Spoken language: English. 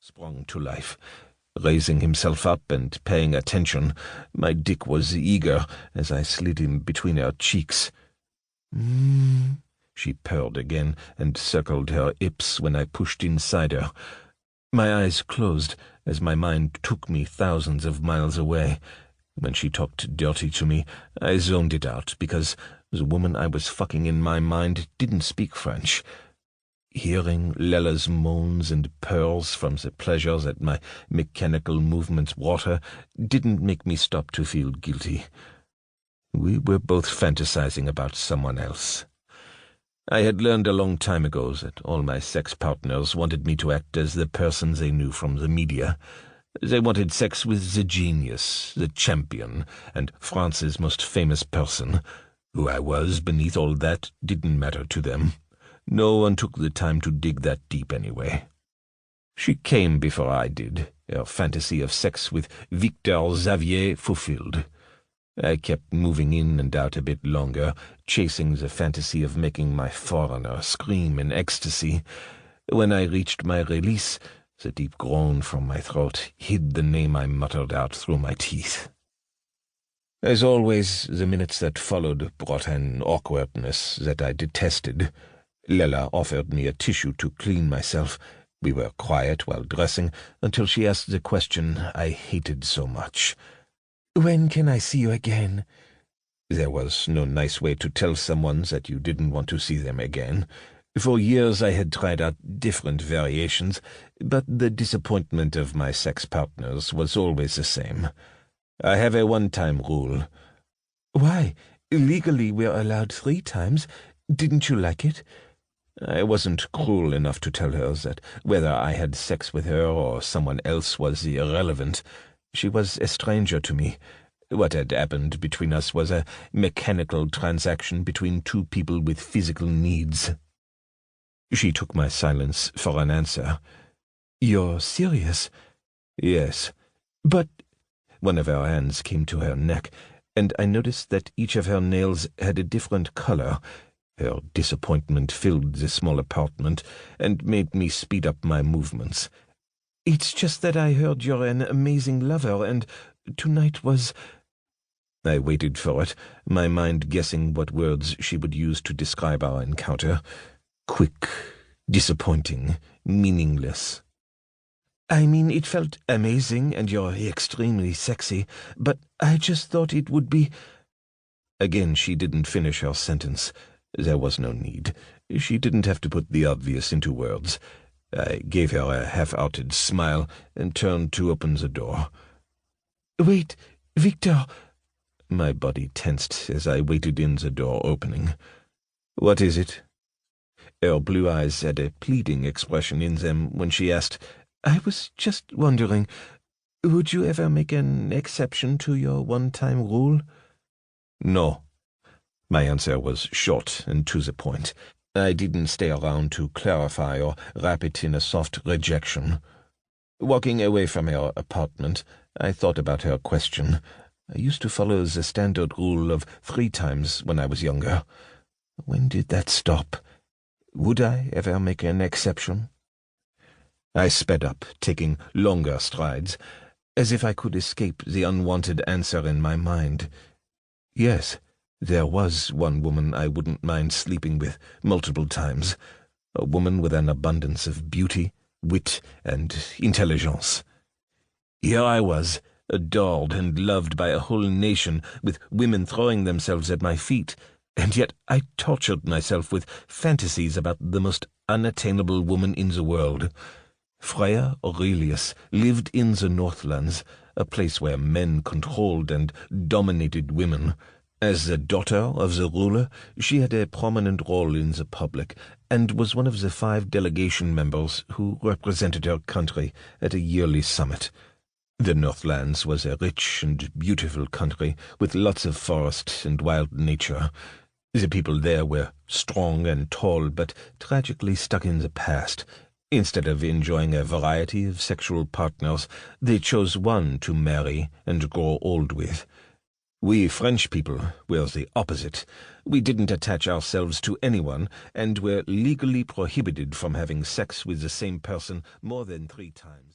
sprung to life. Raising himself up and paying attention, my dick was eager as I slid him between her cheeks. She purred again and circled her hips when I pushed inside her. My eyes closed as my mind took me thousands of miles away. When she talked dirty to me, I zoned it out because the woman I was fucking in my mind didn't speak French. Hearing Lella's moans and purrs from the pleasure that my mechanical movements brought her didn't make me stop to feel guilty. We were both fantasizing about someone else. I had learned a long time ago that all my sex partners wanted me to act as the person they knew from the media. They wanted sex with the genius, the champion, and France's most famous person. Who I was beneath all that didn't matter to them. No one took the time to dig that deep anyway. She came before I did, her fantasy of sex with Victor Xavier fulfilled. I kept moving in and out a bit longer, chasing the fantasy of making my foreigner scream in ecstasy. When I reached my release, the deep groan from my throat hid the name I muttered out through my teeth. As always, the minutes that followed brought an awkwardness that I detested. Lella offered me a tissue to clean myself. We were quiet while dressing until she asked the question I hated so much. "When can I see you again?" There was no nice way to tell someone that you didn't want to see them again. For years I had tried out different variations, but the disappointment of my sex partners was always the same. I have a one-time rule. "Why? Legally we're allowed 3 times. Didn't you like it?" I wasn't cruel enough to tell her that whether I had sex with her or someone else was irrelevant. She was a stranger to me. What had happened between us was a mechanical transaction between 2 people with physical needs. She took my silence for an answer. "You're serious?" "Yes." "But—" One of her hands came to her neck, and I noticed that each of her nails had a different color. Her disappointment filled the small apartment and made me speed up my movements. "It's just that I heard you're an amazing lover, and tonight was—" I waited for it, my mind guessing what words she would use to describe our encounter. Quick, disappointing, meaningless. "I mean, it felt amazing, and you're extremely sexy, but I just thought it would be—" Again she didn't finish her sentence. There was no need. She didn't have to put the obvious into words. I gave her a half-hearted smile and turned to open the door. "Wait, Victor!" My body tensed as I waited in the door opening. "What is it?" Her blue eyes had a pleading expression in them when she asked, "I was just wondering, would you ever make an exception to your one-time rule?" "No." My answer was short and to the point. I didn't stay around to clarify or wrap it in a soft rejection. Walking away from her apartment, I thought about her question. I used to follow the standard rule of 3 times when I was younger. When did that stop? Would I ever make an exception? I sped up, taking longer strides, as if I could escape the unwanted answer in my mind. Yes, there was one woman I wouldn't mind sleeping with multiple times, a woman with an abundance of beauty, wit, and intelligence. Here I was, adored and loved by a whole nation, with women throwing themselves at my feet, and yet I tortured myself with fantasies about the most unattainable woman in the world. Freya Aurelius lived in the Northlands, a place where men controlled and dominated women. As the daughter of the ruler, she had a prominent role in the public, and was one of the 5 delegation members who represented her country at a yearly summit. The Northlands was a rich and beautiful country, with lots of forest and wild nature. The people there were strong and tall, but tragically stuck in the past. Instead of enjoying a variety of sexual partners, they chose one to marry and grow old with. We French people were the opposite. We didn't attach ourselves to anyone, and were legally prohibited from having sex with the same person more than 3 times.